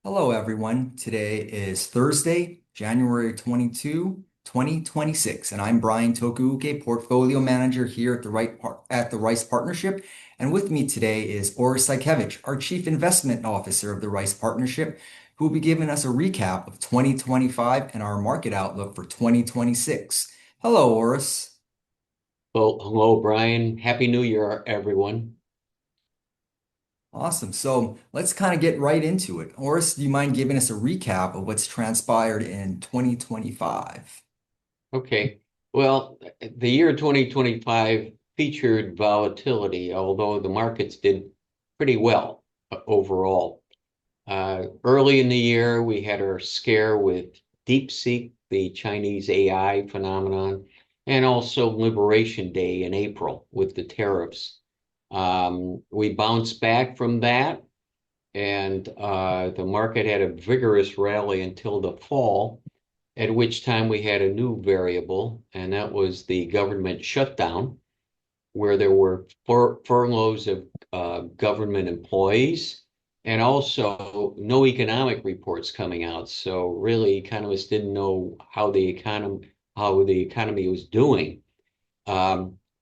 Hello, everyone. Today is Thursday, January 22, 2026, and I'm Brian Tokuuke, Portfolio Manager here at the Rice Partnership. And with me today is Orest Saikevych, our Chief Investment Officer of the Rice Partnership, who will be giving us a recap of 2025 and our market outlook for 2026. Hello, Orest. Well, hello, Brian. Happy New Year, everyone. Awesome. So let's kind of get right into it. Orest, do you mind giving us a recap of what's transpired in 2025? Okay. Well, the year 2025 featured volatility, although the markets did pretty well overall. Early in the year, we had our scare with DeepSeek, the Chinese AI phenomenon, and also Liberation Day in April with the tariffs. We bounced back from that, and the market had a vigorous rally until the fall, at which time we had a new variable, and that was the government shutdown, where there were furloughs of government employees and also no economic reports coming out. So really, economists didn't know how the economy was doing.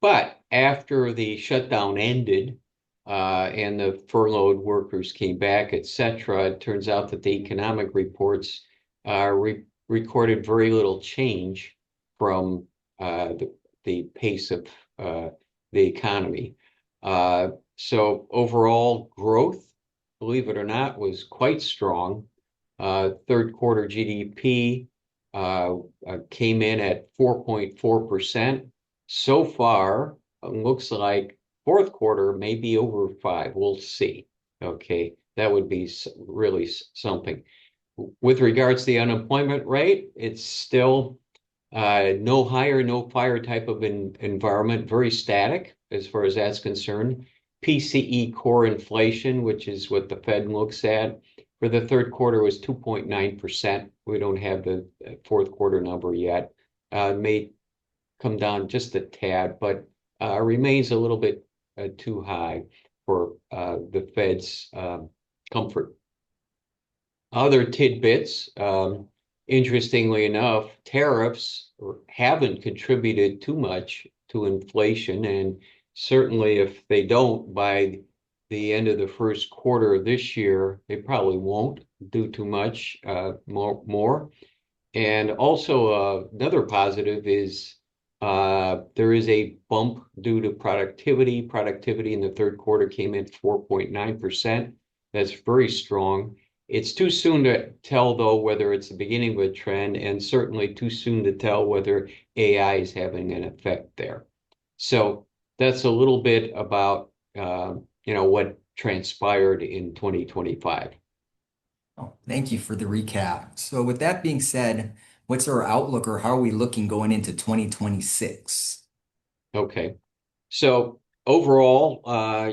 But after the shutdown ended, and the furloughed workers came back, et cetera, it turns out that the economic reports recorded very little change from the pace of the economy. So overall growth, believe it or not, was quite strong. Third quarter GDP came in at 4.4%. So far, it looks like fourth quarter may be over 5. We'll see. Okay, that would be really something. With regards to the unemployment rate, it's still no hire, no fire type of environment, very static as far as that's concerned. PCE core inflation, which is what the Fed looks at, for the third quarter was 2.9%. We don't have the fourth quarter number yet. May come down just a tad, but remains a little bit too high for the Fed's comfort. Other tidbits, interestingly enough, tariffs haven't contributed too much to inflation, and certainly if they don't by the end of the first quarter of this year, they probably won't do too much more. And also another positive is there is a bump due to productivity. Productivity in the third quarter came in 4.9%. That's very strong. It's too soon to tell, though, whether it's the beginning of a trend, and certainly too soon to tell whether AI is having an effect there. So that's a little bit about what transpired in 2025. Oh, thank you for the recap. So with that being said, what's our outlook or how are we looking going into 2026? Okay. So overall,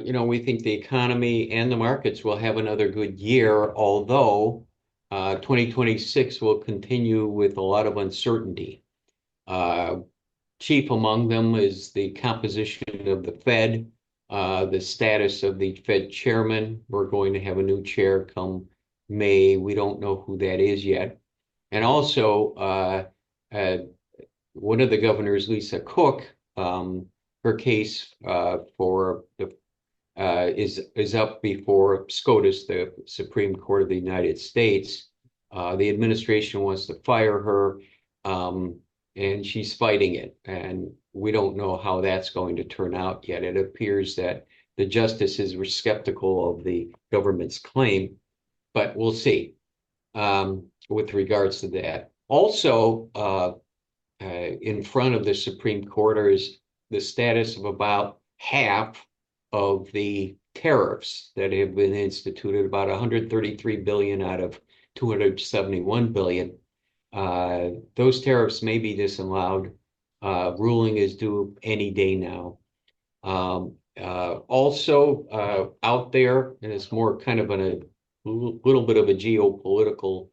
we think the economy and the markets will have another good year, although 2026 will continue with a lot of uncertainty. Uh, Chief among them is the composition of the Fed, the status of the Fed chairman. We're going to have a new chair come May. We don't know who that is yet. And also, uh, one of the governors, Lisa Cook, her case for the is up before SCOTUS, the Supreme Court of the United States. The administration wants to fire her, and she's fighting it. And we don't know how that's going to turn out yet. It appears that the justices were skeptical of the government's claim, but we'll see with regards to that. Also, in front of the Supreme Court is the status of about half of the tariffs that have been instituted, about 133 billion out of 271 billion. Those tariffs may be disallowed. Ruling is due any day now. Also out there, and it's more kind of a little bit of a geopolitical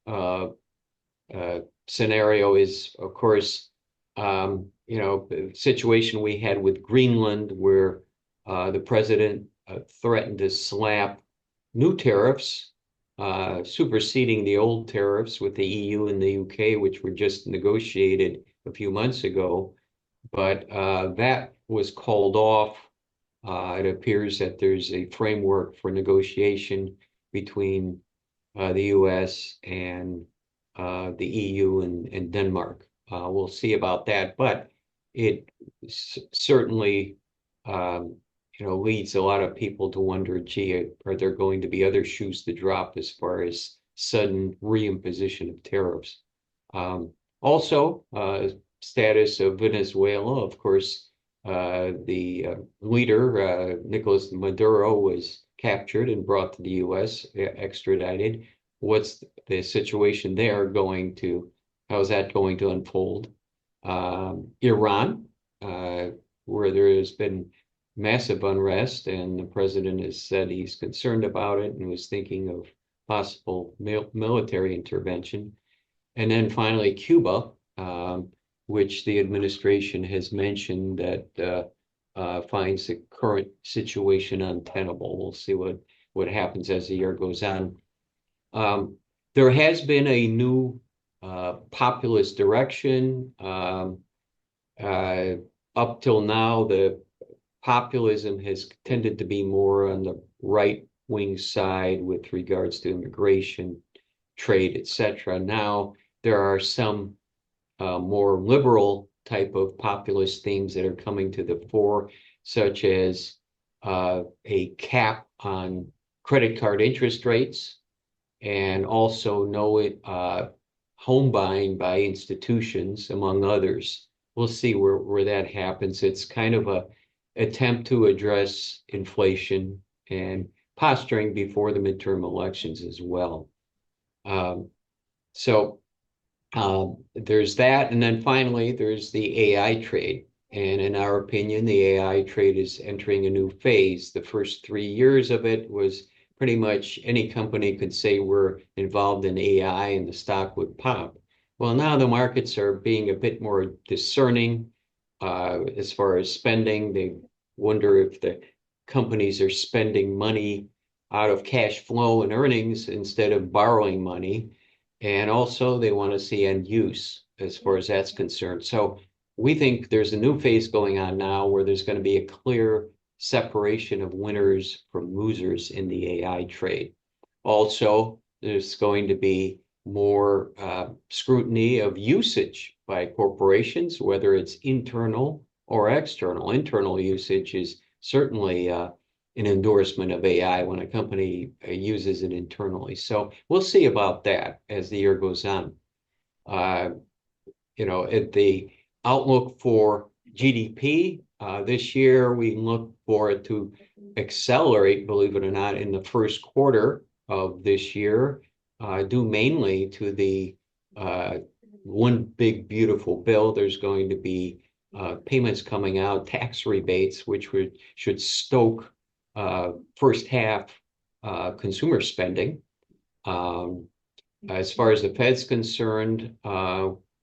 uh, scenario is, of course, the situation we had with Greenland, where the president threatened to slap new tariffs superseding the old tariffs with the EU and the UK, which were just negotiated a few months ago. But that was called off. It appears that there's a framework for negotiation between the US and the EU and Denmark. We'll see about that, but it certainly leads a lot of people to wonder, gee, are there going to be other shoes to drop as far as sudden reimposition of tariffs? Also, status of Venezuela, of course, the leader, Nicolas Maduro, was captured and brought to the U.S., extradited. What's the situation there going to, how is that going to unfold? Iran, where there has been massive unrest, and the president has said he's concerned about it and was thinking of possible military intervention. And then finally, Cuba, which the administration has mentioned that finds the current situation untenable. We'll see what happens as the year goes on. There has been a new populist direction. Up till now, the populism has tended to be more on the right wing side with regards to immigration, trade, etc. Now there are some more liberal type of populist themes that are coming to the fore, such as a cap on credit card interest rates, and also home buying by institutions, among others. We'll see where that happens. It's kind of a attempt to address inflation and posturing before the midterm elections as well. So there's that. And then finally, there's the AI trade. And in our opinion, the AI trade is entering a new phase. The first 3 years of it was pretty much any company could say we're involved in AI and the stock would pop. Well, now the markets are being a bit more discerning as far as spending. They wonder if the companies are spending money out of cash flow and earnings instead of borrowing money. And also they want to see end use as far as that's concerned. So we think there's a new phase going on now where there's going to be a clear separation of winners from losers in the AI trade. Also, there's going to be more scrutiny of usage by corporations, whether it's internal or external. Internal usage is certainly an endorsement of AI when a company uses it internally. So we'll see about that as the year goes on. At the outlook for GDP this year, we look for it to accelerate, believe it or not, in the first quarter of this year, due mainly to the one big beautiful bill. There's going to be payments coming out, tax rebates, which should stoke first half consumer spending. As far as the Fed's concerned,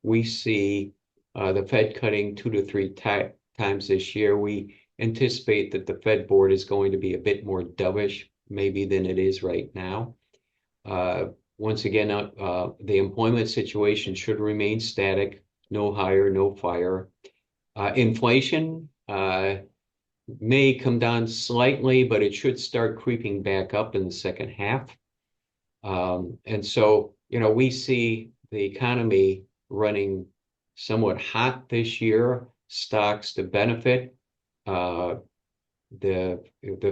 we see the Fed cutting 2 to 3 times this year. We anticipate that the Fed board is going to be a bit more dovish, maybe, than it is right now. Once again, the employment situation should remain static, no hire, no fire. Inflation may come down slightly, but it should start creeping back up in the second half. And so, we see the economy running somewhat hot this year, stocks to benefit. The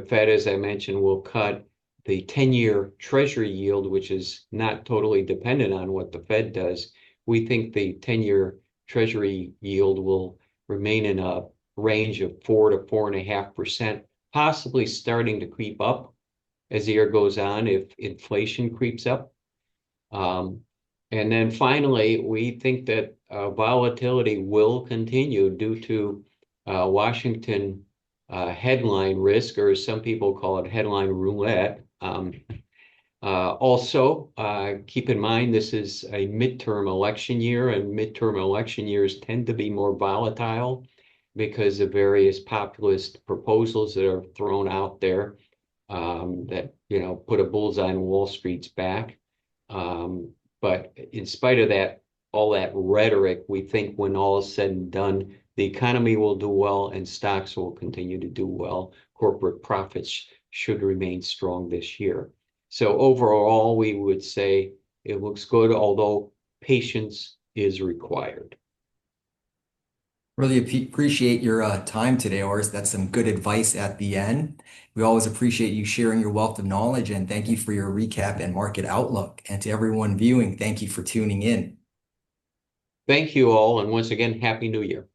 Fed, as I mentioned, will cut the 10-year Treasury yield, which is not totally dependent on what the Fed does. We think the 10-year Treasury yield will remain in a range of 4 to 4.5%, possibly starting to creep up as the year goes on if inflation creeps up. And then finally, we think that volatility will continue due to Washington headline risk, or as some people call it, headline roulette. Also, keep in mind this is a midterm election year, and midterm election years tend to be more volatile because of various populist proposals that are thrown out there. that, put a bullseye on Wall Street's back. Um, but in spite of that, all that rhetoric, we think when all is said and done, the economy will do well and stocks will continue to do well. Corporate profits should remain strong this year. So overall, we would say it looks good, although patience is required. Really appreciate your time today, Oris. That's some good advice at the end. We always appreciate you sharing your wealth of knowledge, and thank you for your recap and market outlook. And to everyone viewing, thank you for tuning in. Thank you all, and once again, Happy New Year.